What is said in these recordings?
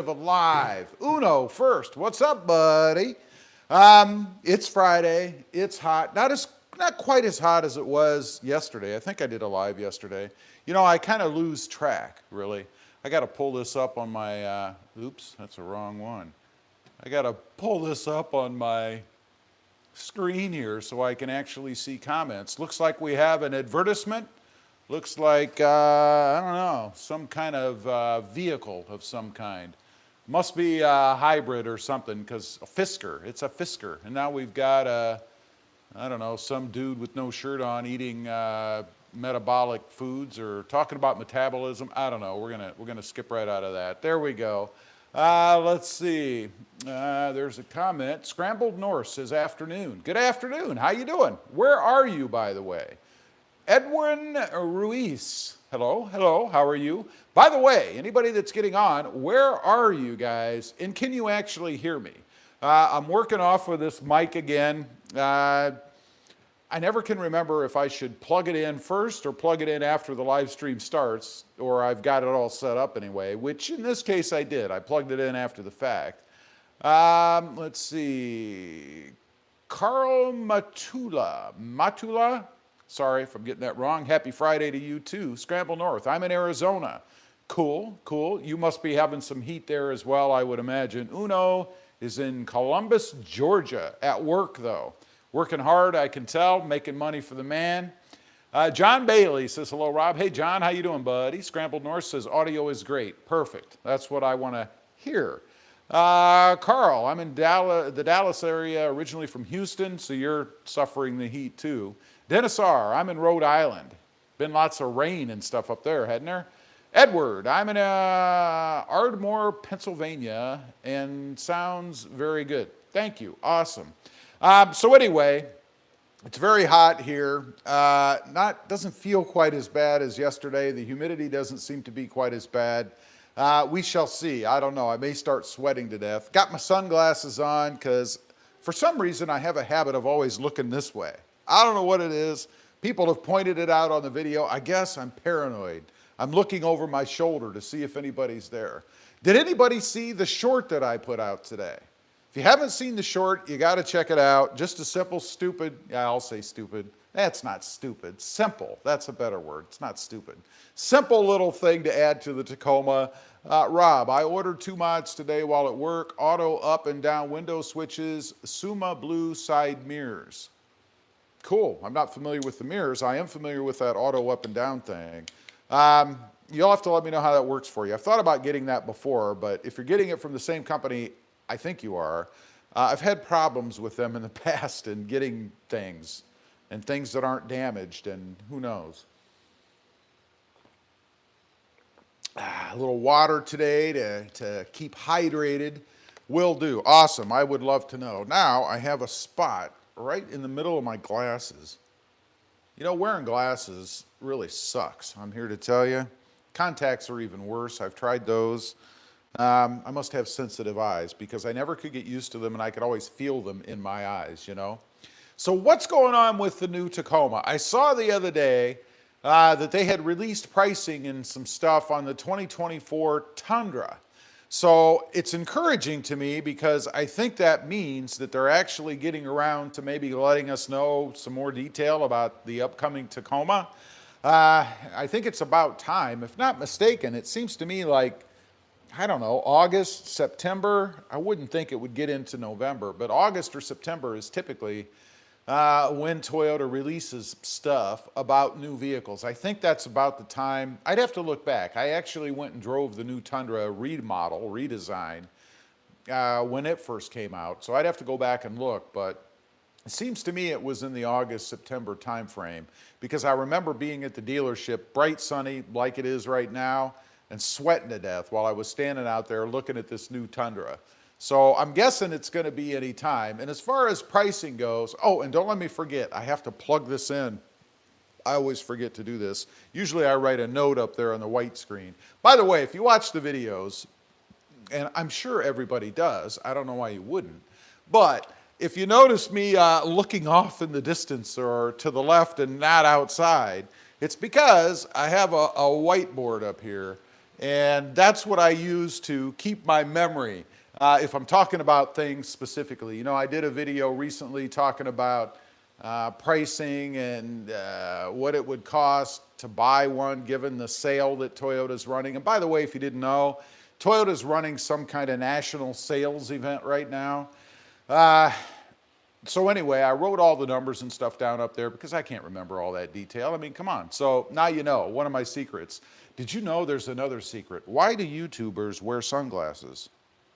Live. Uno first. What's up, buddy? It's Friday. It's hot. Not quite as hot as it was yesterday. I think I did a live yesterday. You know, I kind of lose track, really. I got to pull this up on my, oops, that's the wrong one. I got to pull this up on my screen here so I can actually see comments. Looks like we have an advertisement. Looks like, I don't know, some kind of vehicle of some kind. Must be a hybrid or something, because a Fisker, it's a Fisker. And now we've got I don't know, some dude with no shirt on eating metabolic foods or talking about metabolism. I don't know, we're gonna skip right out of that. There we go. Let's see, there's a comment. Scrambled Norse says afternoon. Good afternoon, how you doing? Where are you, by the way? Edwin Ruiz, hello, how are you? By the way, anybody that's getting on, where are you guys? And can you actually hear me? I'm working off of this mic again. I never can remember if I should plug it in first or plug it in after the live stream starts, or I've got it all set up anyway, which in this case I did. I plugged it in after the fact. Let's see, Carl Matula, sorry if I'm getting that wrong. Happy Friday to you too. Scramble North, I'm in Arizona. Cool. You must be having some heat there as well, I would imagine. Uno is in Columbus, Georgia, at work though. Working hard, I can tell, making money for the man. John Bailey says, hello, Rob. Hey, John, how you doing, buddy? Scrambled North says, audio is great. Perfect. That's what I want to hear. Carl, I'm in the Dallas area, originally from Houston, so you're suffering the heat too. Dennis R., I'm in Rhode Island. Been lots of rain and stuff up there, hadn't there? Edward, I'm in Ardmore, Pennsylvania, and sounds very good. Thank you. Awesome. So anyway, it's very hot here. Doesn't feel quite as bad as yesterday. The humidity doesn't seem to be quite as bad. We shall see. I don't know. I may start sweating to death. Got my sunglasses on because for some reason I have a habit of always looking this way. I don't know what it is. People have pointed it out on the video. I guess I'm paranoid. I'm looking over my shoulder to see if anybody's there. Did anybody see the short that I put out today? If you haven't seen the short, you got to check it out. Just a simple, stupid, yeah, I'll say stupid. That's not stupid. Simple. That's a better word. It's not stupid. Simple little thing to add to the Tacoma. Rob, I ordered 2 mods today while at work. Auto up and down window switches, Suma blue side mirrors. Cool. I'm not familiar with the mirrors. I am familiar with that auto up and down thing. You'll have to let me know how that works for you. I've thought about getting that before, but if you're getting it from the same company, I think you are. I've had problems with them in the past in getting things and things that aren't damaged, and who knows. A little water today to keep hydrated will do. Awesome. I would love to know. Now I have a spot right in the middle of my glasses. You know, wearing glasses really sucks, I'm here to tell you. Contacts are even worse. I've tried those. I must have sensitive eyes because I never could get used to them and I could always feel them in my eyes, you know. So what's going on with the new Tacoma? I saw the other day that they had released pricing and some stuff on the 2024 Tundra. So it's encouraging to me because I think that means that they're actually getting around to maybe letting us know some more detail about the upcoming Tacoma. I think it's about time. If not mistaken, it seems to me like, I don't know, August, September. I wouldn't think it would get into November, but August or September is typically when Toyota releases stuff about new vehicles. I think that's about the time. I'd have to look back. I actually went and drove the new Tundra redesign, when it first came out. So I'd have to go back and look, but it seems to me it was in the August, September timeframe because I remember being at the dealership, bright sunny like it is right now, and sweating to death while I was standing out there looking at this new Tundra. So I'm guessing it's going to be any time. And as far as pricing goes, oh, and don't let me forget, I have to plug this in. I always forget to do this. Usually I write a note up there on the white screen. By the way, if you watch the videos, and I'm sure everybody does, I don't know why you wouldn't, but if you notice me looking off in the distance or to the left and not outside, it's because I have a whiteboard up here. And that's what I use to keep my memory. If I'm talking about things specifically, you know, I did a video recently talking about pricing and what it would cost to buy one given the sale that Toyota's running. And by the way, if you didn't know, Toyota's running some kind of national sales event right now. So anyway, I wrote all the numbers and stuff down up there because I can't remember all that detail. I mean, come on. So now you know, one of my secrets. Did you know there's another secret? Why do YouTubers wear sunglasses?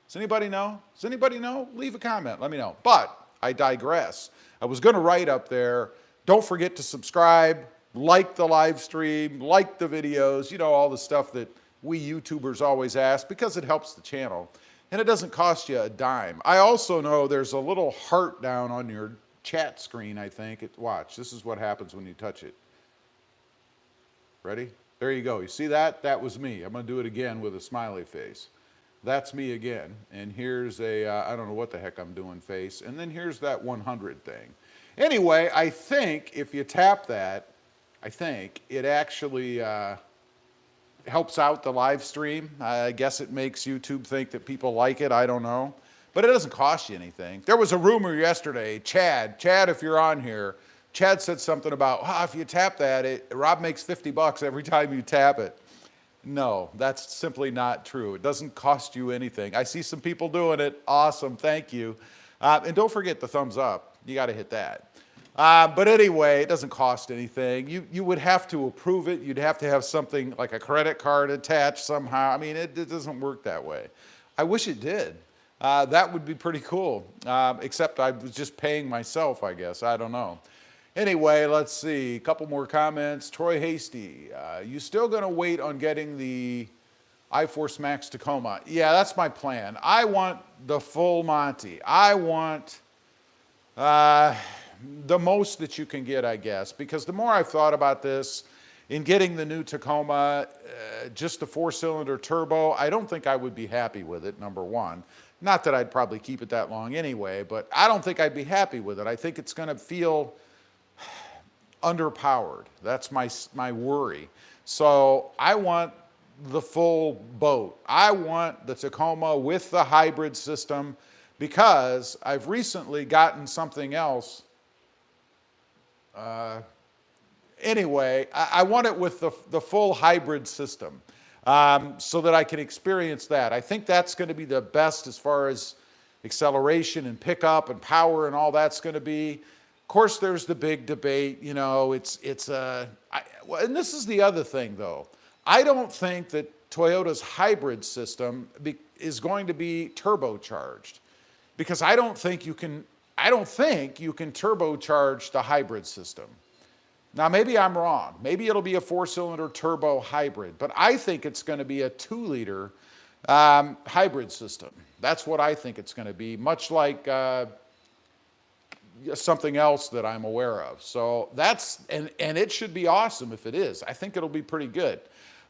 Does anybody know? Does anybody know? Leave a comment, let me know. But I digress. I was gonna write up there, don't forget to subscribe, like the live stream, like the videos, you know, all the stuff that we YouTubers always ask because it helps the channel. And it doesn't cost you a dime. I also know there's a little heart down on your chat screen, I think. Watch, this is what happens when you touch it. Ready? There you go. You see that? That was me. I'm going to do it again with a smiley face. That's me again. And here's a, I don't know what the heck I'm doing face. And then here's that 100 thing. Anyway, I think if you tap that, I think it actually helps out the live stream. I guess it makes YouTube think that people like it. I don't know. But it doesn't cost you anything. There was a rumor yesterday, Chad, if you're on here, Chad said something about, if you tap that, Rob makes 50 bucks every time you tap it. No, that's simply not true. It doesn't cost you anything. I see some people doing it. Awesome, thank you. And don't forget the thumbs up. You got to hit that. But anyway, it doesn't cost anything. You would have to approve it. You'd have to have something like a credit card attached somehow. I mean, it doesn't work that way. I wish it did. That would be pretty cool, except I was just paying myself, I guess. I don't know. Anyway, let's see. A couple more comments. Troy Hasty, you still going to wait on getting the iForce Max Tacoma? Yeah, that's my plan. I want the full Monty. I want the most that you can get, I guess, because the more I've thought about this, in getting the new Tacoma, just the 4-cylinder turbo, I don't think I would be happy with it, number one. Not that I'd probably keep it that long anyway, but I don't think I'd be happy with it. I think it's going to feel underpowered. That's my worry. So I want the full boat. I want the Tacoma with the hybrid system because I've recently gotten something else. Anyway, I want it with the full hybrid system so that I can experience that. I think that's going to be the best as far as acceleration and pickup and power and all that's going to be. Of course, there's the big debate, you know, and this is the other thing though. I don't think that Toyota's hybrid system is going to be turbocharged because I don't think you can turbocharge the hybrid system. Now, maybe I'm wrong. Maybe it'll be a 4-cylinder turbo hybrid, but I think it's going to be a 2-liter hybrid system. That's what I think it's going to be, much like something else that I'm aware of. So that's, and it should be awesome if it is. I think it'll be pretty good.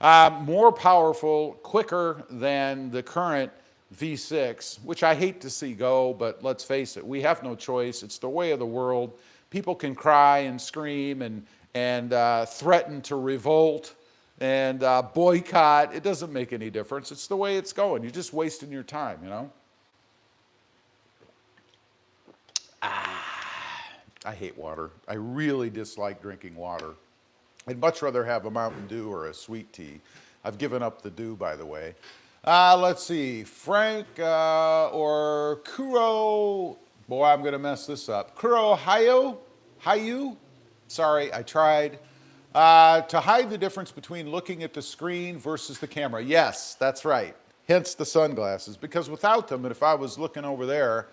More powerful, quicker than the current V6, which I hate to see go, but let's face it, we have no choice. It's the way of the world. People can cry and scream and threaten to revolt and boycott. It doesn't make any difference. It's the way it's going. You're just wasting your time, you know? I hate water. I really dislike drinking water. I'd much rather have a Mountain Dew or a sweet tea. I've given up the dew, by the way. Let's see, Frank or Kuro, boy, I'm gonna mess this up. Kuro Hayu, sorry, I tried. To hide the difference between looking at the screen versus the camera. Yes, that's right, hence the sunglasses, because without them, and if I was looking over there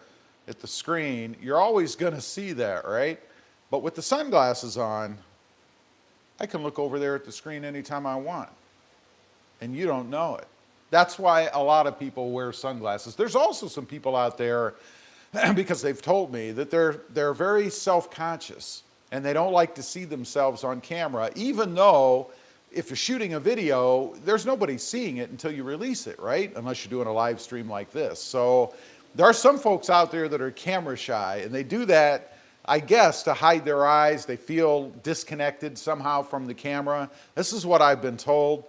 at the screen, you're always gonna see that, right? But with the sunglasses on, I can look over there at the screen anytime I want, and you don't know it. That's why a lot of people wear sunglasses. There's also some people out there, because they've told me, that they're very self-conscious and they don't like to see themselves on camera, even though if you're shooting a video, there's nobody seeing it until you release it, right? Unless you're doing a live stream like this. So there are some folks out there that are camera shy, and they do that, I guess, to hide their eyes. They feel disconnected somehow from the camera. This is what I've been told.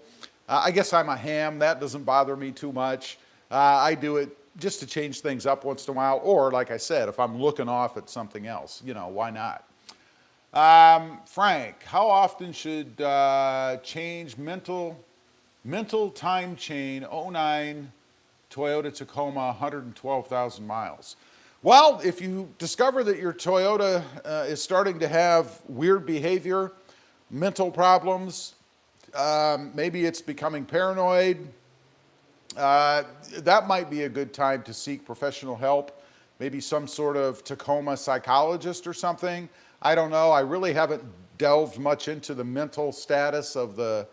I guess I'm a ham. That doesn't bother me too much. I do it just to change things up once in a while, or like I said, if I'm looking off at something else, you know, why not? Frank, how often should change mental time chain '09 Toyota Tacoma 112,000 miles? Well, if you discover that your Toyota is starting to have weird behavior, mental problems, maybe it's becoming paranoid, that might be a good time to seek professional help. Maybe some sort of Tacoma psychologist or something. I don't know. I really haven't delved much into the mental status of the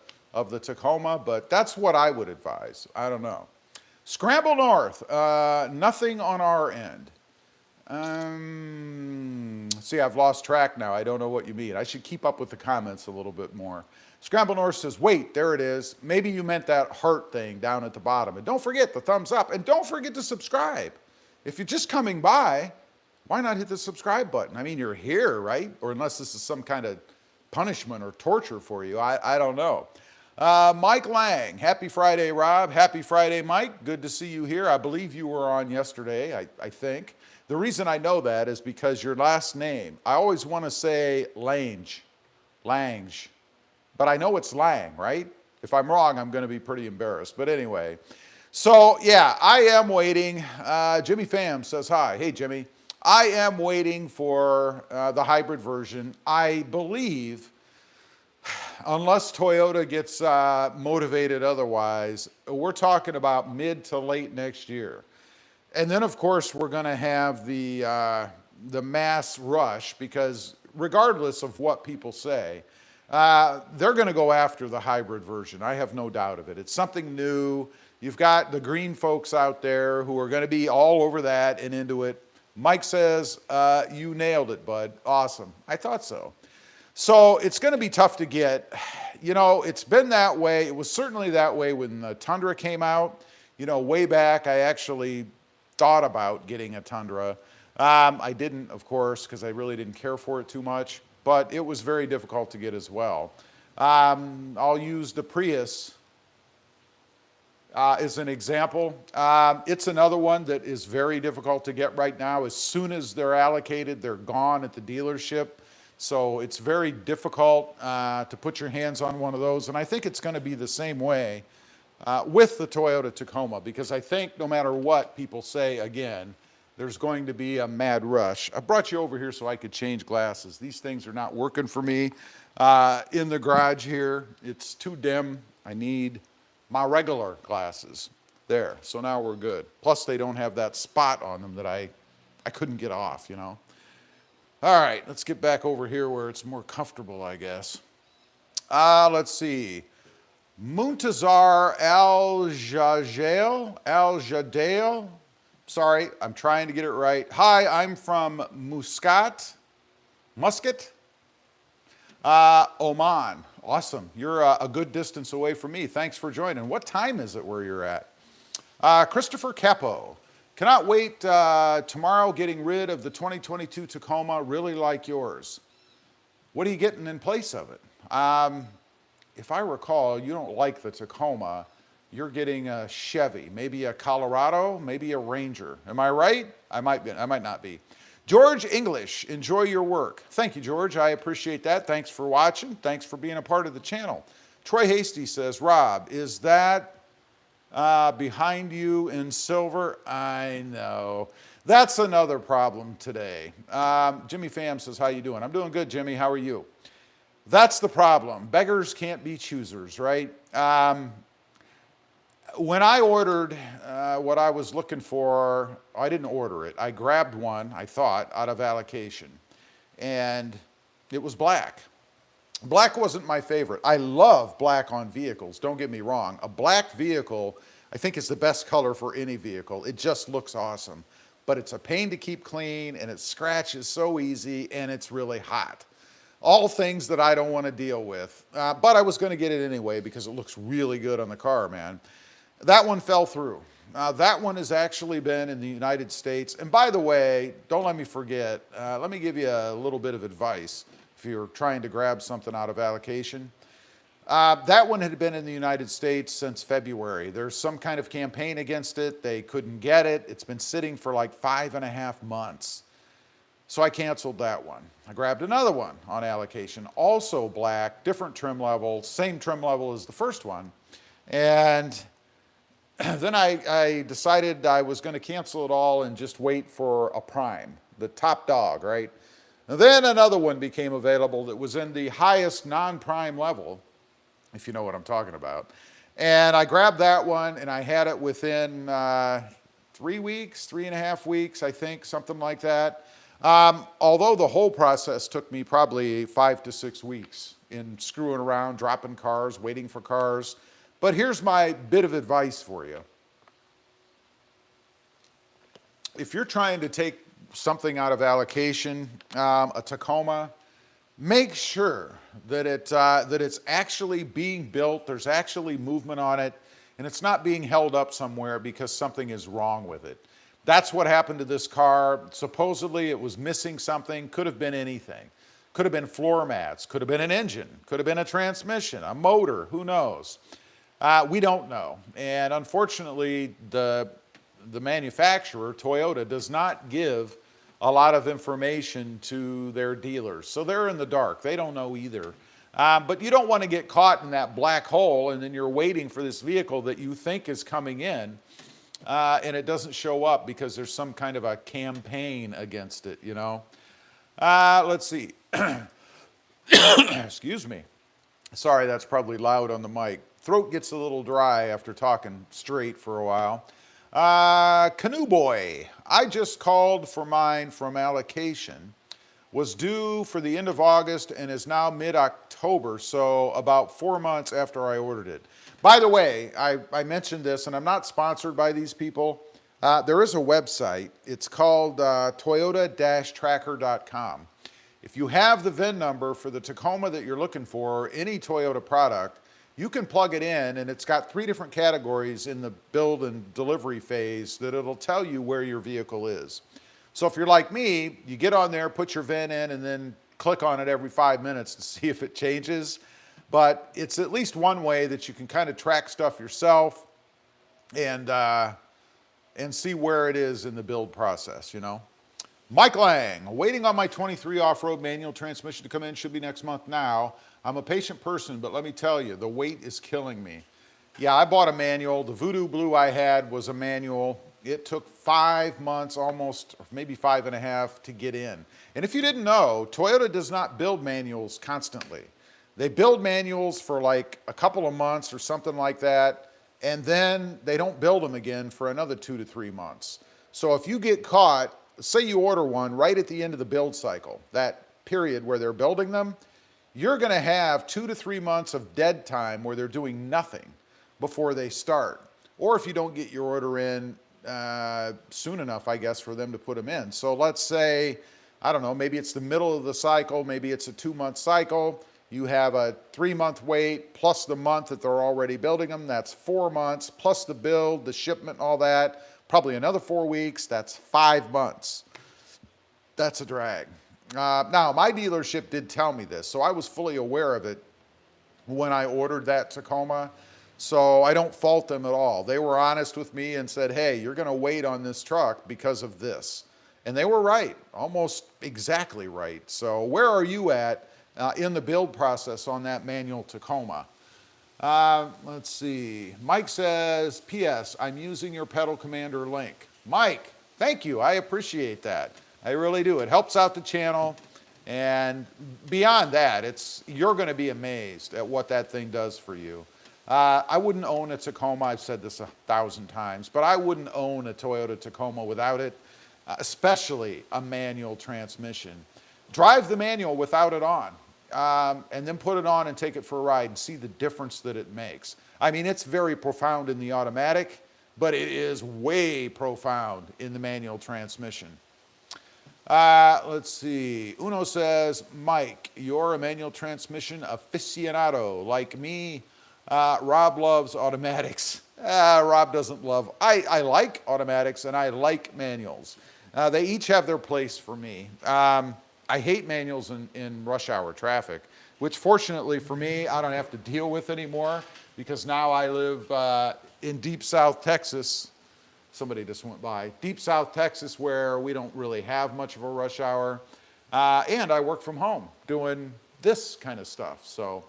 Tacoma, but that's what I would advise. I don't know. Scramble North, nothing on our end. See, I've lost track now. I don't know what you mean. I should keep up with the comments a little bit more. Scramble North says, wait, there it is. Maybe you meant that heart thing down at the bottom. And don't forget the thumbs up. And don't forget to subscribe. If you're just coming by, why not hit the subscribe button? I mean, you're here, right? Or unless this is some kind of punishment or torture for you. I don't know. Mike Lang, happy Friday, Rob. Happy Friday, Mike. Good to see you here. I believe you were on yesterday, I think. The reason I know that is because your last name, I always want to say Lange, but I know it's Lang, right? If I'm wrong, I'm going to be pretty embarrassed. But anyway, so yeah, I am waiting. Jimmy Pham says hi. Hey, Jimmy. I am waiting for the hybrid version. I believe, unless Toyota gets motivated otherwise, we're talking about mid to late next year. And then, of course, we're going to have the mass rush because regardless of what people say, they're going to go after the hybrid version. I have no doubt of it. It's something new. You've got the green folks out there who are going to be all over that and into it. Mike says, you nailed it, bud. Awesome. I thought so. So it's going to be tough to get. You know, it's been that way. It was certainly that way when the Tundra came out. You know, way back, I actually thought about getting a Tundra. I didn't, of course, because I really didn't care for it too much, but it was very difficult to get as well. I'll use the Prius as an example. It's another one that is very difficult to get right now. As soon as they're allocated, they're gone at the dealership. So it's very difficult to put your hands on one of those. And I think it's going to be the same way with the Toyota Tacoma, because I think no matter what people say, again, there's going to be a mad rush. I brought you over here so I could change glasses. These things are not working for me in the garage here. It's too dim. I need my regular glasses. There, so now we're good. Plus they don't have that spot on them that I couldn't get off, you know. All right, let's get back over here where it's more comfortable, I guess. Let's see. Muntazar Al-Jadail. Sorry, I'm trying to get it right. Hi, I'm from Muscat, Oman. Awesome. You're a good distance away from me. Thanks for joining. What time is it where you're at? Christopher Capo. Cannot wait tomorrow getting rid of the 2022 Tacoma. Really like yours. What are you getting in place of it? If I recall, you don't like the Tacoma. You're getting a Chevy, maybe a Colorado, maybe a Ranger. Am I right? I might not be. George English, enjoy your work. Thank you, George. I appreciate that. Thanks for watching. Thanks for being a part of the channel. Troy Hasty says, Rob, is that behind you in silver? I know. That's another problem today. Jimmy Pham says, how you doing? I'm doing good, Jimmy. How are you? That's the problem. Beggars can't be choosers, right? When I ordered what I was looking for, I didn't order it. I grabbed one, I thought, out of allocation. And it was black. Black wasn't my favorite. I love black on vehicles, don't get me wrong. A black vehicle, I think, is the best color for any vehicle. It just looks awesome. But it's a pain to keep clean, and it scratches so easy, and it's really hot. All things that I don't want to deal with. But I was going to get it anyway because it looks really good on the car, man. That one fell through. That one has actually been in the United States. And by the way, don't let me forget, let me give you a little bit of advice if you're trying to grab something out of allocation. That one had been in the United States since February. There's some kind of campaign against it. They couldn't get it. It's been sitting for like 5.5 months. So I canceled that one. I grabbed another one on allocation, also black, different trim level, same trim level as the first one. And then I decided I was going to cancel it all and just wait for a prime, the top dog, right? And then another one became available that was in the highest non-prime level, if you know what I'm talking about. And I grabbed that one, and I had it within 3 weeks, 3.5 weeks, I think, something like that. Although the whole process took me probably 5 to 6 weeks in screwing around, dropping cars, waiting for cars. But here's my bit of advice for you. If you're trying to take something out of allocation, a Tacoma, make sure that it's actually being built, there's actually movement on it, and it's not being held up somewhere because something is wrong with it. That's what happened to this car. Supposedly it was missing something, could have been anything. Could have been floor mats, could have been an engine, could have been a transmission, a motor, who knows? We don't know. And unfortunately, the manufacturer, Toyota, does not give a lot of information to their dealers. So they're in the dark. They don't know either. But you don't want to get caught in that black hole and then you're waiting for this vehicle that you think is coming in and it doesn't show up because there's some kind of a campaign against it, you know. Let's see. Excuse me. Sorry, that's probably loud on the mic. Throat gets a little dry after talking straight for a while. Canoe Boy, I just called for mine from allocation. Was due for the end of August and is now mid-October, so about 4 months after I ordered it. By the way, I mentioned this, and I'm not sponsored by these people. There is a website. It's called Toyota-Tracker.com. If you have the VIN number for the Tacoma that you're looking for, or any Toyota product, you can plug it in, and it's got 3 different categories in the build and delivery phase that it'll tell you where your vehicle is. So if you're like me, you get on there, put your VIN in, and then click on it every 5 minutes to see if it changes. But it's at least one way that you can kind of track stuff yourself and see where it is in the build process, you know. Mike Lang, waiting on my 23 off-road manual transmission to come in, should be next month now. I'm a patient person, but let me tell you, the wait is killing me. Yeah, I bought a manual. The Voodoo Blue I had was a manual. It took 5 months, almost, or maybe 5.5 to get in. And if you didn't know, Toyota does not build manuals constantly. They build manuals for like a couple of months or something like that, and then they don't build them again for another 2 to 3 months. So if you get caught, say you order one right at the end of the build cycle, that period where they're building them, you're going to have 2 to 3 months of dead time where they're doing nothing before they start. Or if you don't get your order in soon enough, I guess, for them to put them in. So let's say, I don't know, maybe it's the middle of the cycle, maybe it's a 2-month cycle. You have a 3-month wait plus the month that they're already building them. That's 4 months plus the build, the shipment, all that. Probably another 4 weeks. That's 5 months. That's a drag. Now, my dealership did tell me this, so I was fully aware of it when I ordered that Tacoma. So I don't fault them at all. They were honest with me and said, hey, you're going to wait on this truck because of this. And they were right, almost exactly right. So where are you at in the build process on that manual Tacoma? Let's see. Mike says, P.S. I'm using your Pedal Commander link. Mike, thank you. I appreciate that. I really do. It helps out the channel. And beyond that, you're going to be amazed at what that thing does for you. I wouldn't own a Tacoma. I've said this 1,000 times, but I wouldn't own a Toyota Tacoma without it, especially a manual transmission. Drive the manual without it on. And then put it on and take it for a ride and see the difference that it makes. I mean, it's very profound in the automatic, but it is way profound in the manual transmission. Let's see. Uno says, Mike, you're a manual transmission aficionado like me. Rob loves automatics. Rob doesn't love. I like automatics and I like manuals. They each have their place for me. I hate manuals in rush hour traffic which fortunately for me, I don't have to deal with anymore because now I live in deep South Texas. Somebody just went by. Deep South Texas, where we don't really have much of a rush hour. And I work from home doing this kind of stuff. So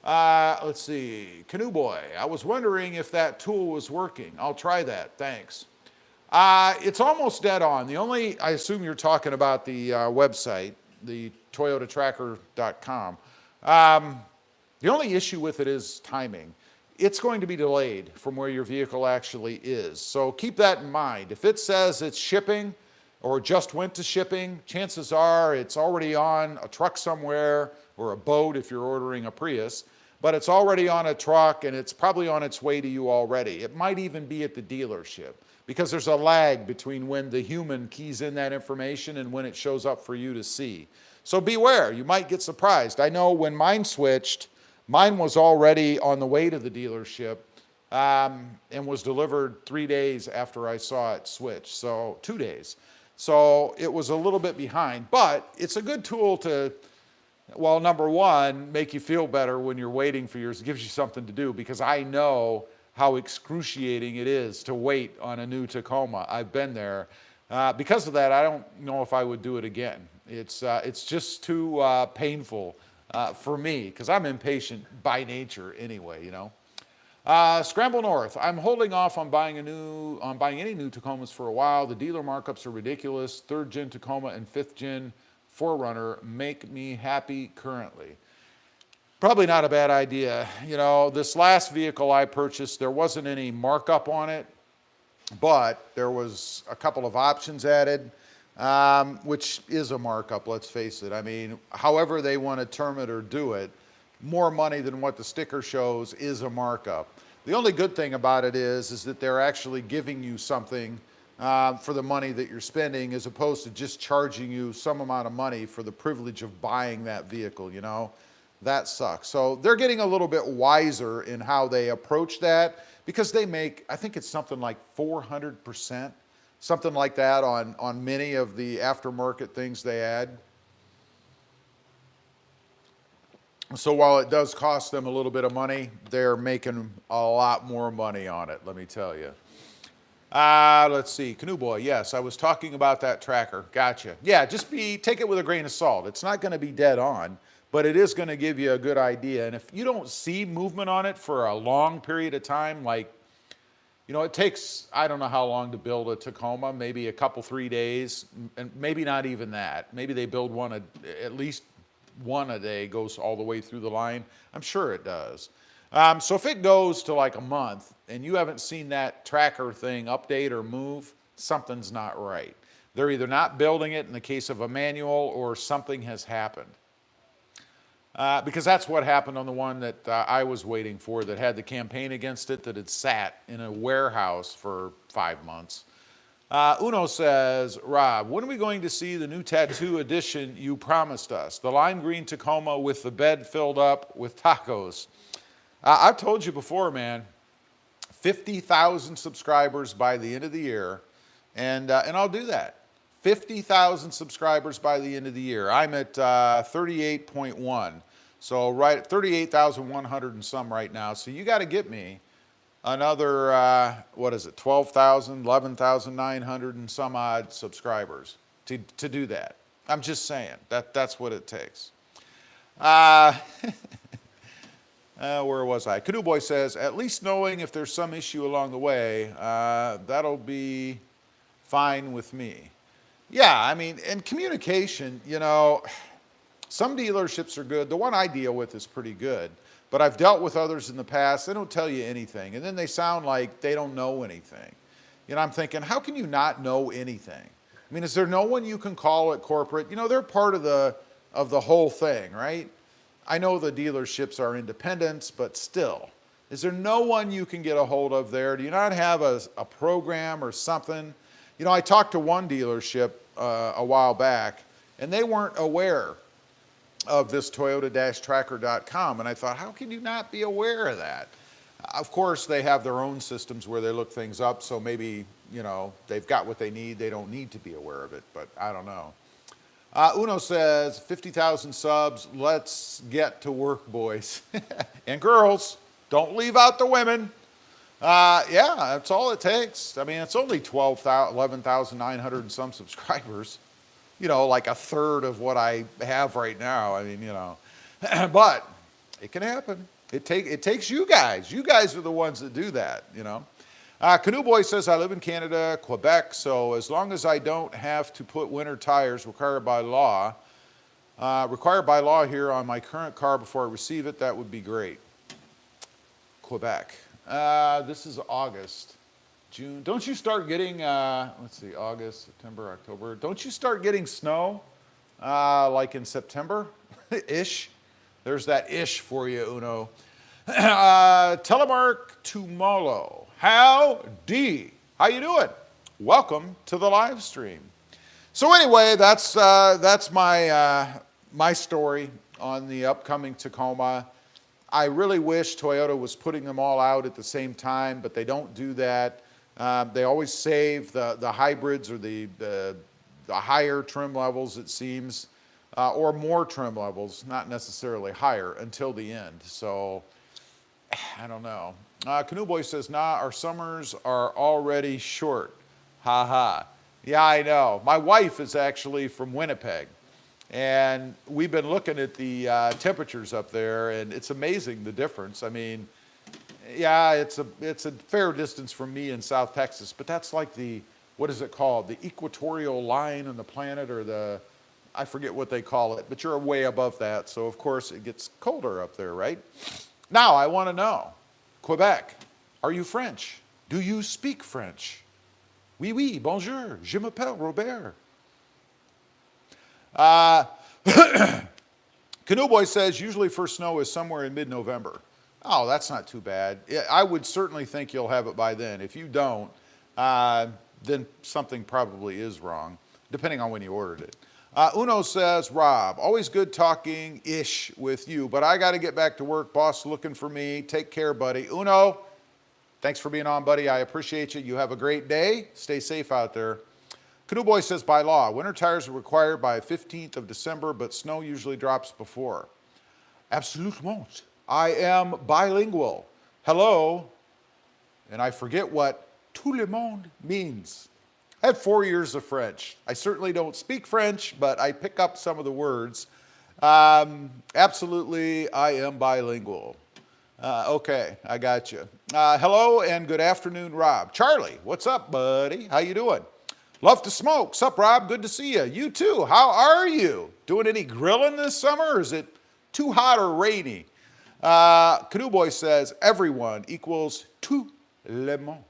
let's see. Canoe Boy, I was wondering if that tool was working. I'll try that. Thanks. It's almost dead on. I assume you're talking about the website, the toyotatracker.com. The only issue with it is timing. It's going to be delayed from where your vehicle actually is. So keep that in mind. If it says it's shipping or just went to shipping, chances are it's already on a truck somewhere or a boat if you're ordering a Prius, but it's already on a truck and it's probably on its way to you already. It might even be at the dealership because there's a lag between when the human keys in that information and when it shows up for you to see. So beware, you might get surprised. I know when mine switched, mine was already on the way to the dealership and was delivered 3 days after I saw it switch, so 2 days. So it was a little bit behind, but it's a good tool to, well, number one, make you feel better when you're waiting for yours. It gives you something to do because I know how excruciating it is to wait on a new Tacoma. I've been there. Because of that, I don't know if I would do it again. It's just too painful for me because I'm impatient by nature anyway, you know. Scramble North. I'm holding off on buying any new Tacomas for a while. The dealer markups are ridiculous. 3rd gen Tacoma and 5th gen 4Runner make me happy currently. Probably not a bad idea. You know, this last vehicle I purchased, there wasn't any markup on it, but there was a couple of options added, which is a markup, let's face it. I mean, however they want to term it or do it, more money than what the sticker shows is a markup. The only good thing about it is that they're actually giving you something for the money that you're spending as opposed to just charging you some amount of money for the privilege of buying that vehicle, you know? That sucks. So they're getting a little bit wiser in how they approach that because they make, I think it's something like 400%, something like that on many of the aftermarket things they add. So while it does cost them a little bit of money, they're making a lot more money on it, let me tell you. Let's see, Canoe Boy, yes, I was talking about that tracker. Gotcha. Yeah, take it with a grain of salt. It's not going to be dead on, but it is going to give you a good idea. And if you don't see movement on it for a long period of time, like, you know, it takes, I don't know how long to build a Tacoma, maybe a couple, 3 days, and maybe not even that. Maybe they build one, at least one a day goes all the way through the line. I'm sure it does. So if it goes to like a month and you haven't seen that tracker thing update or move, something's not right. They're either not building it in the case of a manual or something has happened. Because that's what happened on the one that I was waiting for that had the campaign against it that had sat in a warehouse for 5 months. Uno says, Rob, when are we going to see the new tattoo edition you promised us? The lime green Tacoma with the bed filled up with tacos. I've told you before, man, 50,000 subscribers by the end of the year, and I'll do that. 50,000 subscribers by the end of the year. I'm at 38.1, so right at 38,100 and some right now. So you got to get me another, what is it, 12,000, 11,900 and some odd subscribers to do that. I'm just saying, that's what it takes. Where was I? Canoe Boy says, at least knowing if there's some issue along the way, that'll be fine with me. Yeah, I mean, and communication, you know, some dealerships are good. The one I deal with is pretty good, but I've dealt with others in the past. They don't tell you anything, and then they sound like they don't know anything. You know, I'm thinking, how can you not know anything? I mean, is there no one you can call at corporate? You know, they're part of the whole thing, right? I know the dealerships are independents, but still, is there no one you can get a hold of there? Do you not have a program or something? You know, I talked to one dealership a while back, and they weren't aware of this Toyota-tracker.com, and I thought, how can you not be aware of that? Of course, they have their own systems where they look things up, so maybe, you know, they've got what they need. They don't need to be aware of it, but I don't know. Uno says, 50,000 subs. Let's get to work, boys. And girls, don't leave out the women. Yeah, that's all it takes. I mean, it's only 11,900 and some subscribers. You know, like a third of what I have right now. I mean, you know, but it can happen. It takes you guys. You guys are the ones that do that, you know. Canoe Boy says, I live in Canada, Quebec, so as long as I don't have to put winter tires required by law here on my current car before I receive it, that would be great. Quebec. This is August, June. Don't you start getting, let's see, August, September, October. Don't you start getting snow like in September-ish? There's that ish for you, Uno. Telemark Tumolo. Howdy. How you doing? Welcome to the live stream. So anyway, that's my story on the upcoming Tacoma. I really wish Toyota was putting them all out at the same time, but they don't do that. They always save the hybrids or the higher trim levels, it seems, or more trim levels, not necessarily higher, until the end. So I don't know. Canoe Boy says, nah, our summers are already short. Ha ha. Yeah, I know. My wife is actually from Winnipeg. And we've been looking at the temperatures up there, and it's amazing the difference. I mean, yeah, it's a fair distance from me in South Texas, but that's like the, what is it called? The equatorial line on the planet, or I forget what they call it, but you're way above that. So of course it gets colder up there, right? Now I want to know, Quebec, are you French? Do you speak French? Oui, oui, bonjour, je m'appelle Robert. Canoe Boy says, usually first snow is somewhere in mid-November. Oh, that's not too bad. I would certainly think you'll have it by then. If you don't, then something probably is wrong, depending on when you ordered it. Uno says, Rob, always good talking-ish with you, but I got to get back to work. Boss looking for me. Take care, buddy. Uno, thanks for being on, buddy. I appreciate you. You have a great day. Stay safe out there. Canoe Boy says, by law, winter tires are required by 15th of December, but snow usually drops before. Absolument. I am bilingual. Hello. And I forget what tout le monde means. I had 4 years of French. I certainly don't speak French, but I pick up some of the words. Absolutely, I am bilingual. Okay, I got you. Hello and good afternoon, Rob. Charlie, what's up, buddy? How you doing? Love to smoke. Sup, Rob? Good to see you. You too. How are you? Doing any grilling this summer, or is it too hot or rainy? Canoe Boy says, everyone equals tout le monde.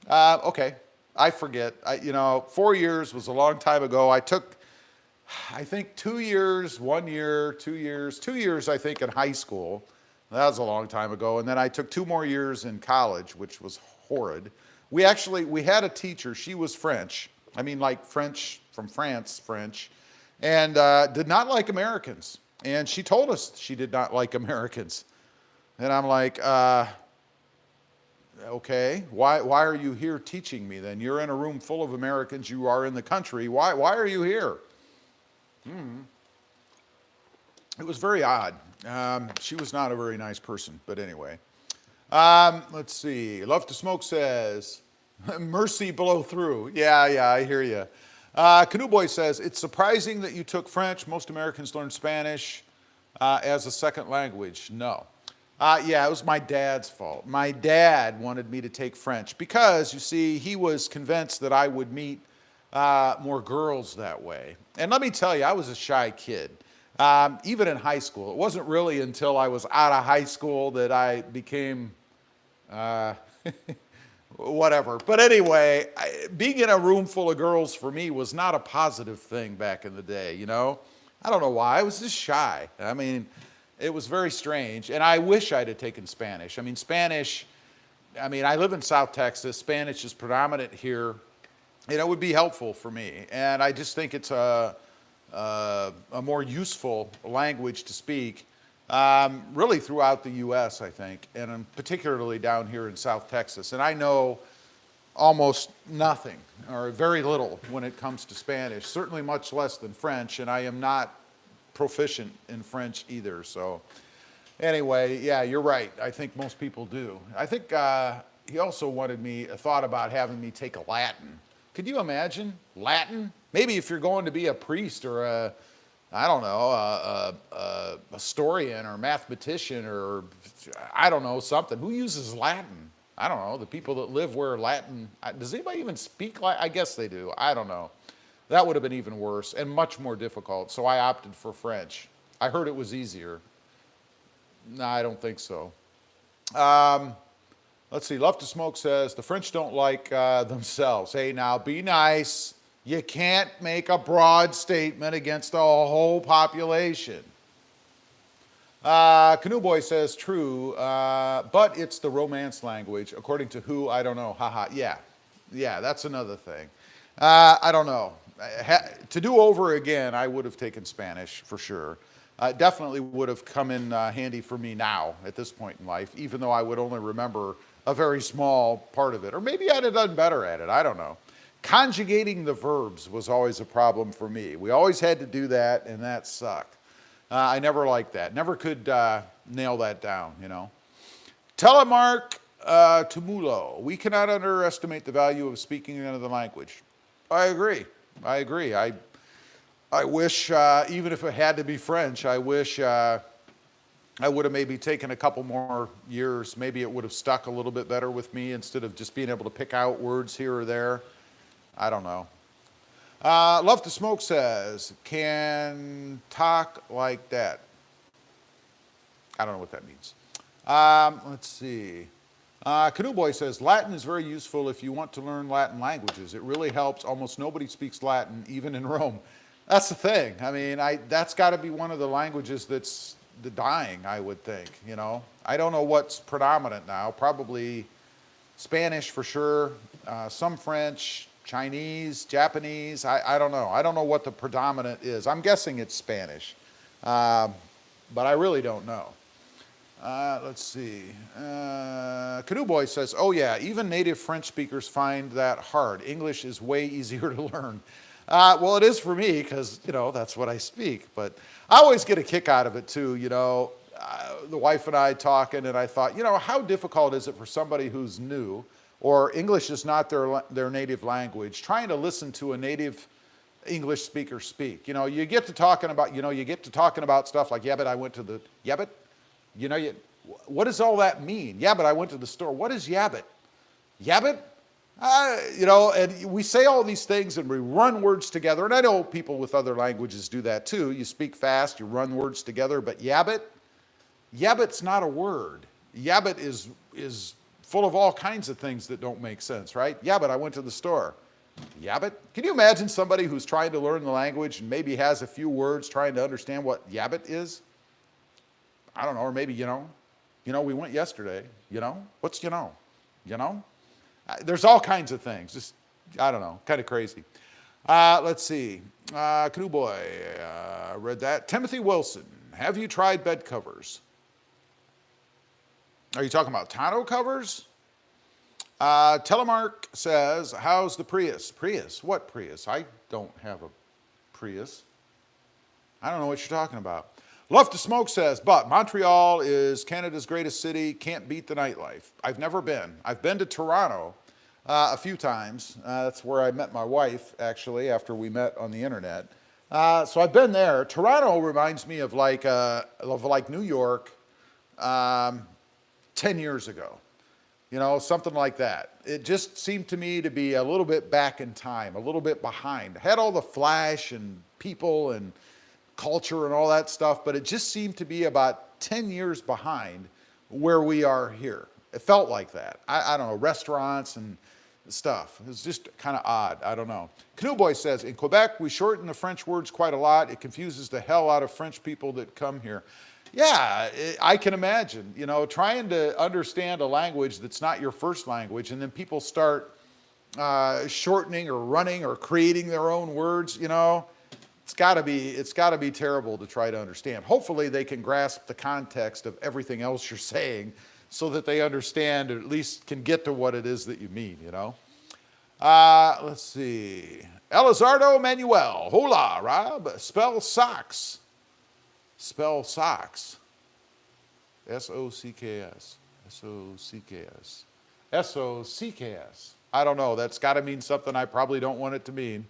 Okay. I forget. 4 years was a long time ago. I took, I think 2 years, 1 year, 2 years, 2 years, I think, in high school. That was a long time ago. And then I took 2 more years in college, which was horrid. We had a teacher. She was French. I mean, like French, from France, French, and did not like Americans. And she told us she did not like Americans. And I'm like, okay, why are you here teaching me then? You're in a room full of Americans. You are in the country. Why are you here? It was very odd. She was not a very nice person, but anyway. Let's see. Love to Smoke says, mercy blow through. Yeah, I hear you. Canoe Boy says, it's surprising that you took French. Most Americans learn Spanish as a second language. No. Yeah, it was my dad's fault. My dad wanted me to take French because, you see, he was convinced that I would meet more girls that way. And let me tell you, I was a shy kid. Even in high school. It wasn't really until I was out of high school that I became whatever. But anyway, being in a room full of girls for me was not a positive thing back in the day, you know? I don't know why. I was just shy. I mean, it was very strange. And I wish I'd have taken Spanish. I mean, I live in South Texas. Spanish is predominant here. And it would be helpful for me. And I just think it's a more useful language to speak, really throughout the U.S., I think, and particularly down here in South Texas. And I know almost nothing or very little when it comes to Spanish, certainly much less than French, and I am not proficient in French either. So anyway, yeah, you're right. I think most people do. I think he also thought about having me take a Latin. Could you imagine Latin? Maybe if you're going to be a priest or I don't know, a historian or mathematician or I don't know, something. Who uses Latin? I don't know, the people that live where Latin, does anybody even speak Latin? I guess they do, I don't know. That would have been even worse and much more difficult, so I opted for French. I heard it was easier. No, I don't think so. Let's see, Love to Smoke says, the French don't like themselves. Hey, now be nice. You can't make a broad statement against the whole population. Canoe Boy says, true, but it's the Romance language. According to who, I don't know. Haha, yeah, that's another thing. I don't know. To do over again, I would have taken Spanish for sure. Definitely would have come in handy for me now at this point in life, even though I would only remember a very small part of it. Or maybe I'd have done better at it, I don't know. Conjugating the verbs was always a problem for me. We always had to do that, and that sucked. I never liked that. Never could nail that down, you know. Telemark Tumulo. We cannot underestimate the value of speaking another language. I agree. I wish, even if it had to be French, I wish I would have maybe taken a couple more years. Maybe it would have stuck a little bit better with me instead of just being able to pick out words here or there. I don't know. Love to Smoke says, can talk like that. I don't know what that means. Let's see. Canoe Boy says, Latin is very useful if you want to learn Latin languages. It really helps. Almost nobody speaks Latin, even in Rome. That's the thing. I mean, that's got to be one of the languages that's dying, I would think, you know. I don't know what's predominant now. Probably Spanish for sure, some French, Chinese, Japanese, I don't know. I don't know what the predominant is. I'm guessing it's Spanish, but I really don't know. Let's see. Canoe Boy says, oh yeah, even native French speakers find that hard. English is way easier to learn. Well, it is for me because, you know, that's what I speak. But I always get a kick out of it too, you know. The wife and I talking, and I thought, you know, how difficult is it for somebody who's new, or English is not their native language, trying to listen to a native English speaker speak. You know, you get to talking about stuff like, yeah, but I went to the, yeah, but, you know, what does all that mean? Yeah, but I went to the store. What is yabbit? Yabbit? You know, and we say all these things and we run words together. And I know people with other languages do that too. You speak fast, you run words together, but yabbit's not a word. Yabbit is full of all kinds of things that don't make sense, right? Yeah, but I went to the store. Yabbit? Can you imagine somebody who's trying to learn the language and maybe has a few words trying to understand what yabbit is? I don't know, or maybe, you know, we went yesterday, you know? What's, you know? You know? There's all kinds of things, just, I don't know, kind of crazy. Let's see, Canoe Boy, read that. Timothy Wilson, have you tried bed covers? Are you talking about tonneau covers? Telemark says, how's the Prius? Prius? What Prius? I don't have a Prius. I don't know what you're talking about. Love to Smoke says, but Montreal is Canada's greatest city, can't beat the nightlife. I've never been. I've been to Toronto a few times. That's where I met my wife, actually, after we met on the internet. So I've been there. Toronto reminds me of like New York 10 years ago. You know, something like that. It just seemed to me to be a little bit back in time, a little bit behind. It had all the flash and people and culture and all that stuff, but it just seemed to be about 10 years behind where we are here. It felt like that. I don't know, restaurants and stuff. It was just kind of odd. I don't know. Canoe Boy says, in Quebec, we shorten the French words quite a lot. It confuses the hell out of French people that come here. Yeah, I can imagine, you know, trying to understand a language that's not your first language, and then people start shortening or running or creating their own words, you know. It's got to be terrible to try to understand. Hopefully they can grasp the context of everything else you're saying so that they understand or at least can get to what it is that you mean, you know. Let's see. Elizardo Manuel. Hola, Rob. Spell socks. Spell socks. S-O-C-K-S. S-O-C-K-S. S-O-C-K-S. I don't know. That's got to mean something I probably don't want it to mean.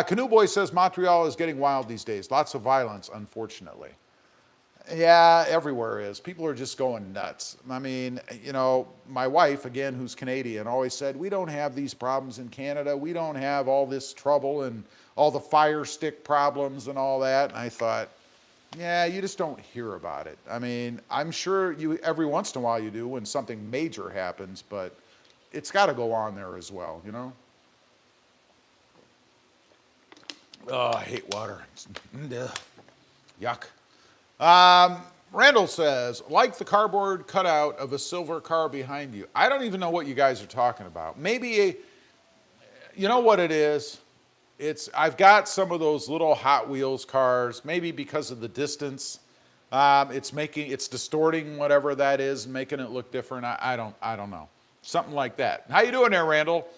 Canoe Boy says Montreal is getting wild these days. Lots of violence, unfortunately. Yeah, everywhere is. People are just going nuts. I mean, you know, my wife, again, who's Canadian, always said, we don't have these problems in Canada. We don't have all this trouble and all the fire stick problems and all that. And I thought, yeah, you just don't hear about it. I mean, I'm sure you every once in a while you do when something major happens, but it's got to go on there as well, you know? Oh, I hate water. Yuck. Randall says, like the cardboard cutout of a silver car behind you. I don't even know what you guys are talking about. Maybe, you know what it is? I've got some of those little Hot Wheels cars, maybe because of the distance. It's distorting whatever that is and making it look different. I don't know. Something like that. How you doing there, Randall?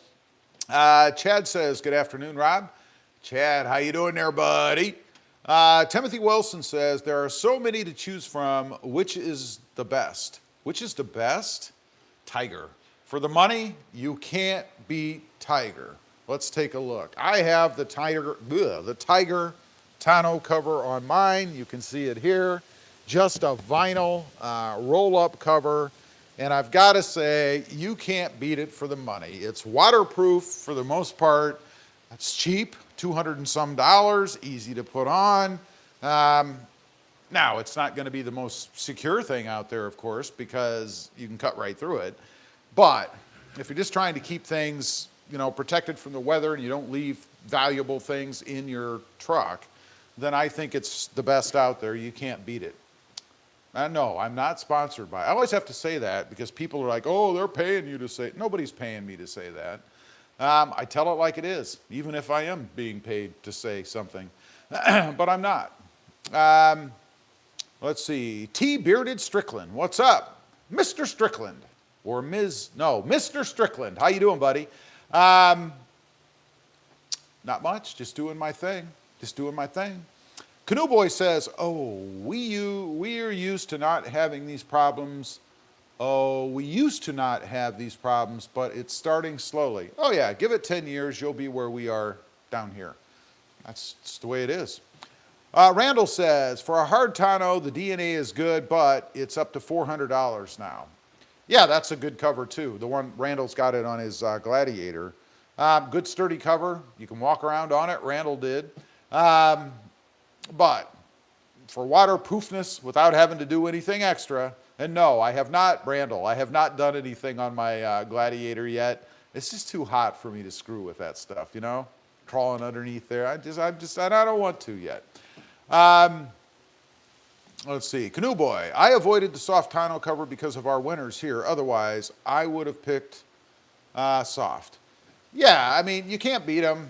Chad says, good afternoon, Rob. Chad, how you doing there, buddy? Timothy Wilson says, there are so many to choose from. Which is the best? Which is the best? Tiger. For the money, you can't beat Tiger. Let's take a look. I have the Tiger tonneau cover on mine. You can see it here. Just a vinyl roll-up cover. And I've got to say, you can't beat it for the money. It's waterproof for the most part. It's cheap. $200 and some, easy to put on. Now, it's not going to be the most secure thing out there, of course, because you can cut right through it. But if you're just trying to keep things, you know, protected from the weather and you don't leave valuable things in your truck, then I think it's the best out there. You can't beat it. No, I'm not sponsored by it. I always have to say that because people are like, oh, they're paying you to say it. Nobody's paying me to say that. I tell it like it is, even if I am being paid to say something, but I'm not. Let's see, T. Bearded Strickland, what's up? Mr. Strickland, or Mr. Strickland, how you doing, buddy? Not much, just doing my thing, Canoe Boy says, oh, we are used to not having these problems. Oh, we used to not have these problems, but it's starting slowly. Oh yeah, give it 10 years, you'll be where we are down here. That's the way it is. Randall says, for a hard tonneau, the DNA is good, but it's up to $400 now. Yeah, that's a good cover too. The one, Randall's got it on his Gladiator. Good sturdy cover. You can walk around on it. Randall did. But for waterproofness, without having to do anything extra, and no, I have not, Randall, I have not done anything on my Gladiator yet. It's just too hot for me to screw with that stuff, you know? Crawling underneath there. I don't want to yet. Let's see, Canoe Boy. I avoided the soft tonneau cover because of our winters here. Otherwise, I would have picked soft. Yeah, I mean, you can't beat them.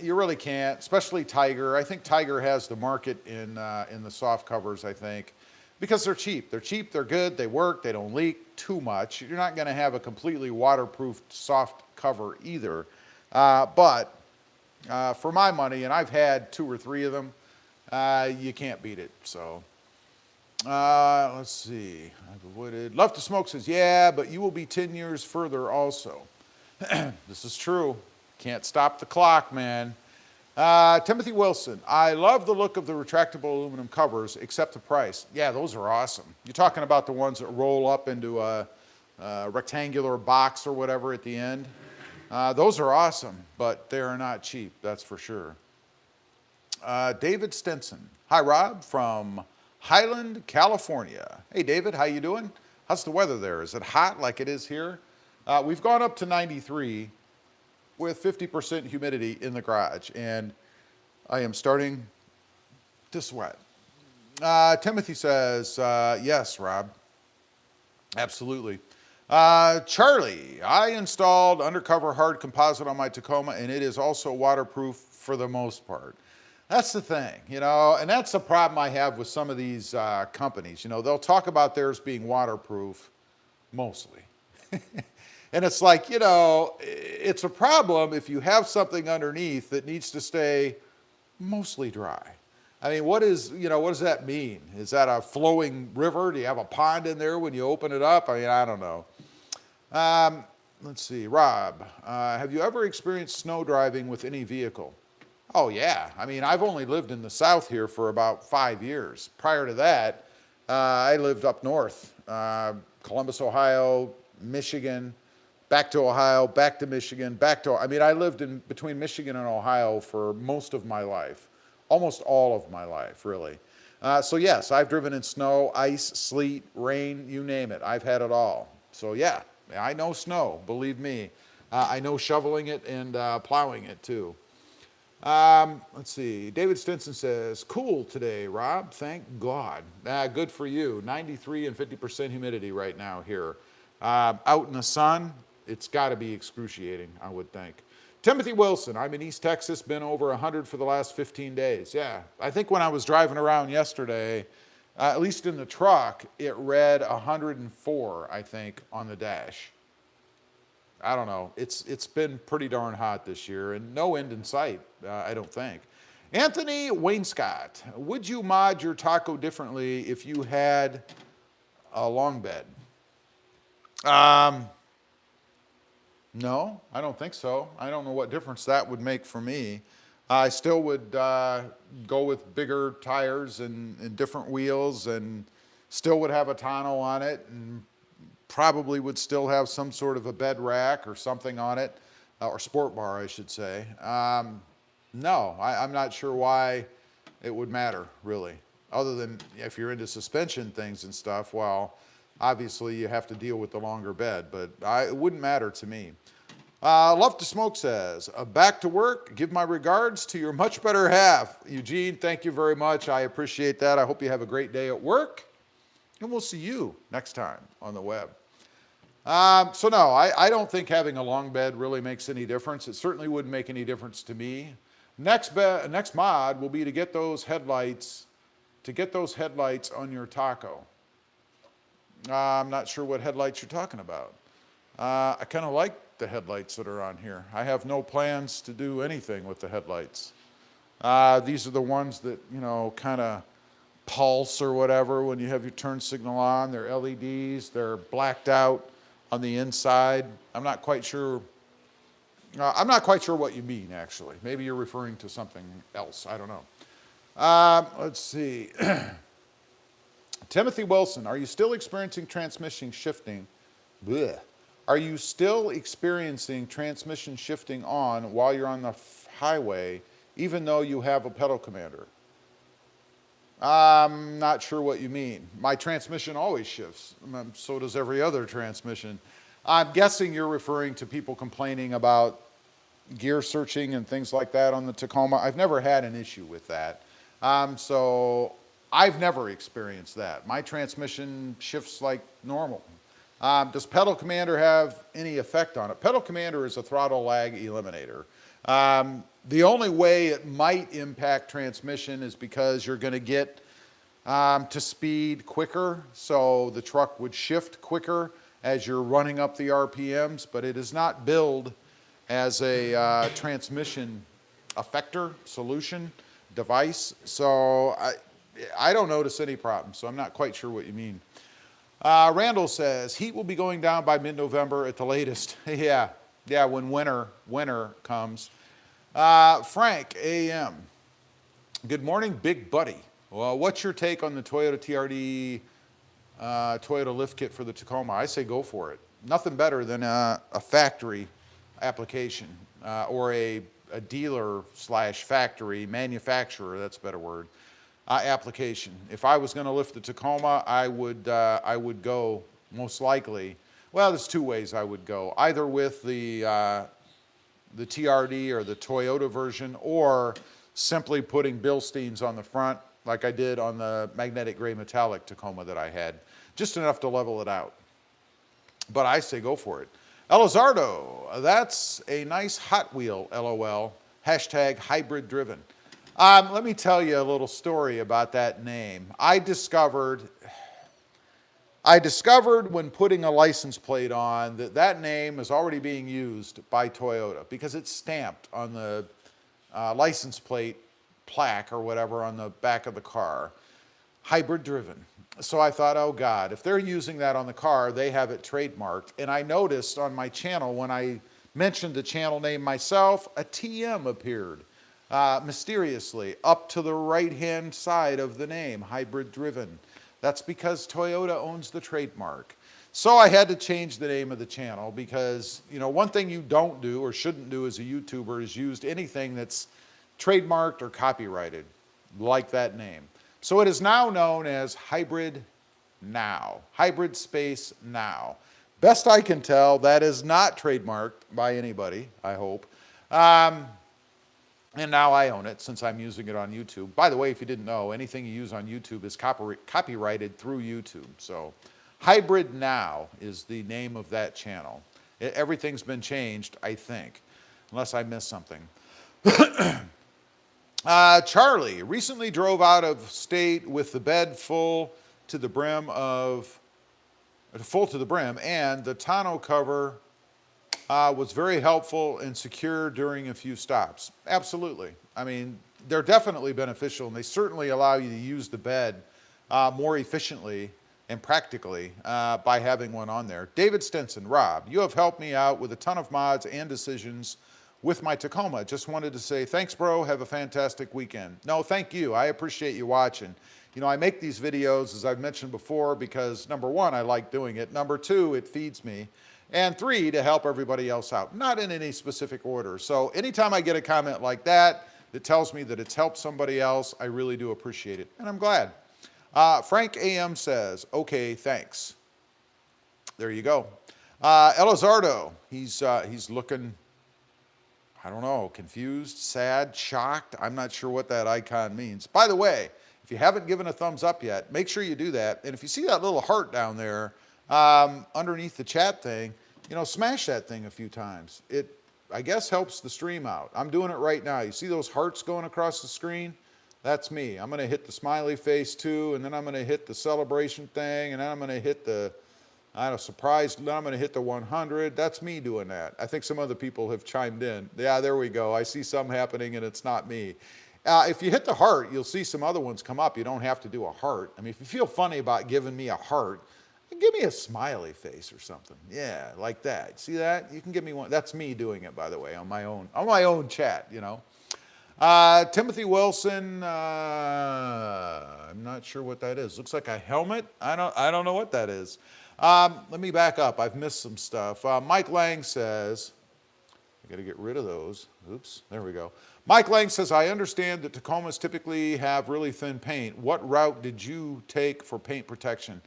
You really can't, especially Tiger. I think Tiger has the market in the soft covers, I think. Because they're cheap. They're cheap, they're good, they work, they don't leak too much. You're not going to have a completely waterproof soft cover either. But for my money, and I've had 2 or 3 of them, you can't beat it. So let's see. I've avoided. Love to Smoke says, yeah, but you will be 10 years further also. This is true. Can't stop the clock, man. Timothy Wilson, I love the look of the retractable aluminum covers, except the price. Yeah, those are awesome. You're talking about the ones that roll up into a rectangular box or whatever at the end. Those are awesome, but they are not cheap, that's for sure. David Stenson, hi Rob, from Highland, California. Hey David, how you doing? How's the weather there? Is it hot like it is here? We've gone up to 93. With 50% humidity in the garage, and I am starting to sweat. Timothy says, yes, Rob, absolutely. Charlie, I installed undercover hard composite on my Tacoma, and it is also waterproof for the most part. That's the thing, you know, and that's the problem I have with some of these companies. You know, they'll talk about theirs being waterproof, mostly. And it's like, you know, it's a problem if you have something underneath that needs to stay mostly dry. I mean, what does that mean? Is that a flowing river? Do you have a pond in there when you open it up? I mean, I don't know. Let's see, Rob, have you ever experienced snow driving with any vehicle? Oh yeah, I mean, I've only lived in the South here for about 5 years. Prior to that, I lived up north, Columbus, Ohio, Michigan, back to Ohio, back to Michigan, I mean, I lived in between Michigan and Ohio for most of my life, almost all of my life, really. So yes, I've driven in snow, ice, sleet, rain, you name it. I've had it all. So yeah, I know snow, believe me. I know shoveling it and plowing it too. Let's see, David Stinson says, cool today, Rob, thank God. Good for you, 93 and 50% humidity right now here. Out in the sun, it's gotta be excruciating, I would think. Timothy Wilson, I'm in East Texas, been over 100 for the last 15 days. Yeah, I think when I was driving around yesterday, at least in the truck, it read 104, I think, on the dash. I don't know. It's been pretty darn hot this year and no end in sight, I don't think. Anthony Wainscott, would you mod your taco differently if you had a long bed? No, I don't think so. I don't know what difference that would make for me. I still would go with bigger tires and different wheels and still would have a tonneau on it and probably would still have some sort of a bed rack or something on it, or sport bar, I should say. No, I'm not sure why it would matter, really. Other than if you're into suspension things and stuff, well, obviously you have to deal with the longer bed, but it wouldn't matter to me. Love to Smoke says, back to work, give my regards to your much better half. Eugene, thank you very much. I appreciate that. I hope you have a great day at work, and we'll see you next time on the web. So no, I don't think having a long bed really makes any difference. It certainly wouldn't make any difference to me. Next mod will be to get those headlights on your taco. I'm not sure what headlights you're talking about. I kind of like the headlights that are on here. I have no plans to do anything with the headlights. These are the ones that, you know, kind of pulse or whatever when you have your turn signal on. They're LEDs, they're blacked out on the inside. I'm not quite sure what you mean, actually. Maybe you're referring to something else. I don't know. Let's see. Timothy Wilson, are you still experiencing transmission shifting? Blech. Are you still experiencing transmission shifting on while you're on the highway, even though you have a pedal commander? I'm not sure what you mean. My transmission always shifts. So does every other transmission. I'm guessing you're referring to people complaining about gear searching and things like that on the Tacoma. I've never had an issue with that. So I've never experienced that. My transmission shifts like normal. Does Pedal Commander have any effect on it? Pedal Commander is a throttle lag eliminator. The only way it might impact transmission is because you're going to get to speed quicker, so the truck would shift quicker as you're running up the RPMs, but it is not billed as a transmission effector solution device. So I don't notice any problem, so I'm not quite sure what you mean. Randall says, heat will be going down by mid-November at the latest. Yeah, when winter comes. Frank AM, good morning, Big Buddy. Well, what's your take on the Toyota TRD Toyota lift kit for the Tacoma? I say go for it. Nothing better than a factory application or a dealer slash factory manufacturer, that's a better word, application. If I was going to lift the Tacoma, I would go most likely. Well, there's two ways I would go. Either with the TRD or the Toyota version, or simply putting Bilsteins on the front, like I did on the magnetic gray metallic Tacoma that I had, just enough to level it out. But I say go for it. Elizardo, that's a nice Hot Wheel, LOL. Hashtag hybrid driven. Let me tell you a little story about that name. I discovered I discovered when putting a license plate on that that name is already being used by Toyota because it's stamped on the license plate plaque or whatever on the back of the car, hybrid driven. So I thought, oh God, if they're using that on the car, they have it trademarked. And I noticed on my channel, when I mentioned the channel name myself, a TM appeared mysteriously up to the right-hand side of the name, hybrid driven. That's because Toyota owns the trademark. So I had to change the name of the channel because, you know, one thing you don't do or shouldn't do as a YouTuber is use anything that's trademarked or copyrighted, like that name. So it is now known as Hybrid Now, Hybrid Space Now. Best I can tell, that is not trademarked by anybody, I hope. And now I own it since I'm using it on YouTube. By the way, if you didn't know, anything you use on YouTube is copyrighted through YouTube. So Hybrid Now is the name of that channel. Everything's been changed, I think, unless I missed something. Charlie recently drove out of state with the bed full to the brim, and the tonneau cover was very helpful and secure during a few stops. Absolutely. I mean, they're definitely beneficial, and they certainly allow you to use the bed more efficiently and practically by having one on there. David Stinson, Rob, you have helped me out with a ton of mods and decisions with my Tacoma. Just wanted to say thanks, bro. Have a fantastic weekend. No, thank you. I appreciate you watching. You know, I make these videos, as I've mentioned before, because number one, I like doing it. Number two, it feeds me. And three, to help everybody else out, not in any specific order. So anytime I get a comment like that that tells me that it's helped somebody else, I really do appreciate it, and I'm glad. Frank AM says, okay, thanks. There you go. Elizardo, he's looking, I don't know, confused, sad, shocked. I'm not sure what that icon means. By the way, if you haven't given a thumbs up yet, make sure you do that. And if you see that little heart down there underneath the chat thing, you know, smash that thing a few times. It, I guess, helps the stream out. I'm doing it right now. You see those hearts going across the screen? That's me. I'm going to hit the smiley face too, and then I'm going to hit the celebration thing, and then I'm going to hit the, I don't know, surprise, then I'm going to hit the 100. That's me doing that. I think some other people have chimed in. Yeah, there we go. I see some happening, and it's not me. If you hit the heart, you'll see some other ones come up. You don't have to do a heart. I mean, if you feel funny about giving me a heart, give me a smiley face or something. Yeah, like that. See that? You can give me one. That's me doing it, by the way, on my own chat, you know. Timothy Wilson, I'm not sure what that is. Looks like a helmet. I don't know what that is. Let me back up. I've missed some stuff. Mike Lang says, I got to get rid of those. Oops, there we go. Mike Lang says, I understand that Tacomas typically have really thin paint. What route did you take for paint protection?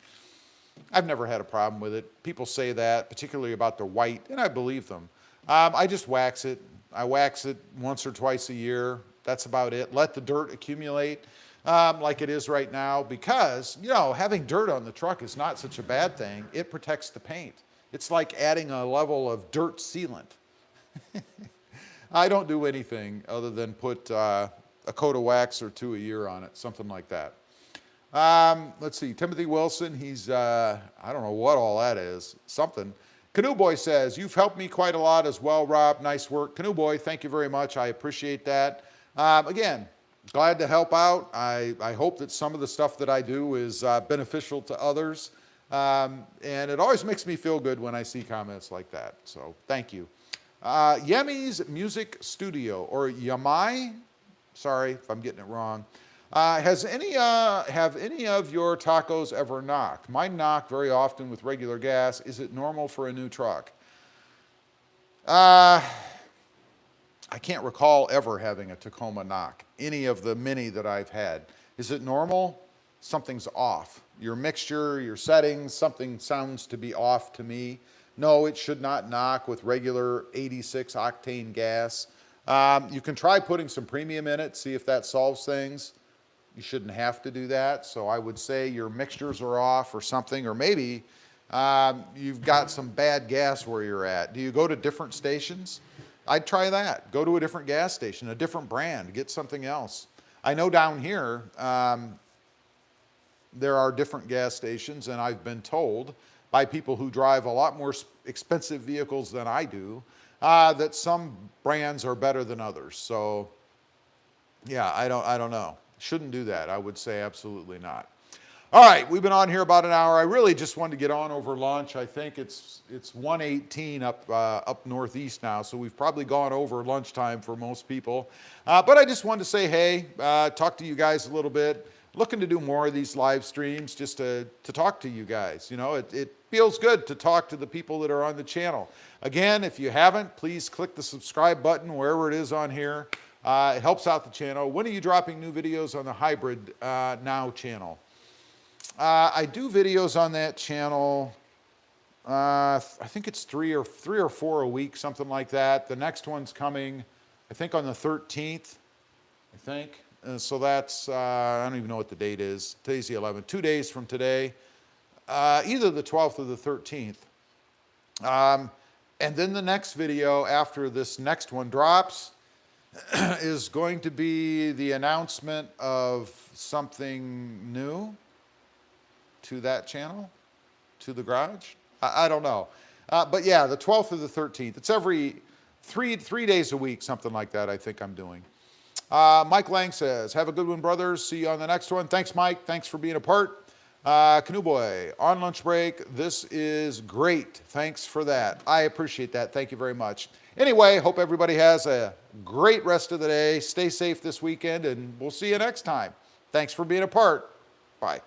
I've never had a problem with it. People say that, particularly about the white, and I believe them. I just wax it. I wax it once or twice a year. That's about it. Let the dirt accumulate like it is right now because, you know, having dirt on the truck is not such a bad thing. It protects the paint. It's like adding a level of dirt sealant. I don't do anything other than put a coat of wax or two a year on it, something like that. Let's see, Timothy Wilson, he's, I don't know what all that is, something. Canoe Boy says, you've helped me quite a lot as well, Rob. Nice work. Canoe Boy, thank you very much. I appreciate that. Again, glad to help out. I hope that some of the stuff that I do is beneficial to others. And it always makes me feel good when I see comments like that. So thank you. Yemi's Music Studio, or Yamai, sorry if I'm getting it wrong. Have any of your tacos ever knocked? Mine knock very often with regular gas. Is it normal for a new truck? I can't recall ever having a Tacoma knock, any of the many that I've had. Is it normal? Something's off. Your mixture, your settings, something sounds to be off to me. No, it should not knock with regular 86 octane gas. You can try putting some premium in it, see if that solves things. You shouldn't have to do that. So I would say your mixtures are off or something, or maybe you've got some bad gas where you're at. Do you go to different stations? I'd try that. Go to a different gas station, a different brand, get something else. I know down here, there are different gas stations, and I've been told by people who drive a lot more expensive vehicles than I do, that some brands are better than others. So yeah, I don't know. Shouldn't do that. I would say absolutely not. All right, we've been on here about an hour. I really just wanted to get on over lunch. I think it's 1:18 up northeast now, so we've probably gone over lunchtime for most people. But I just wanted to say, hey, talk to you guys a little bit. Looking to do more of these live streams just to talk to you guys. You know, it feels good to talk to the people that are on the channel. Again, if you haven't, please click the subscribe button wherever it is on here. It helps out the channel. When are you dropping new videos on the Hybrid Now channel? I do videos on that channel. I think it's three or four a week, something like that. The next one's coming, I think, on the 13th. I think. So that's I don't even know what the date is. Today's the 11th. 2 days from today, either the 12th or the 13th. And then the next video after this next one drops is going to be the announcement of something new to that channel, to the garage. I don't know. But yeah, the 12th or the 13th. It's every three days a week, something like that, I think I'm doing. Mike Lang says, have a good one, brothers. See you on the next one. Thanks, Mike. Thanks for being a part. Canoe Boy, on lunch break. This is great. Thanks for that. I appreciate that. Thank you very much. Anyway, hope everybody has a great rest of the day. Stay safe this weekend, and we'll see you next time. Thanks for being a part. Bye.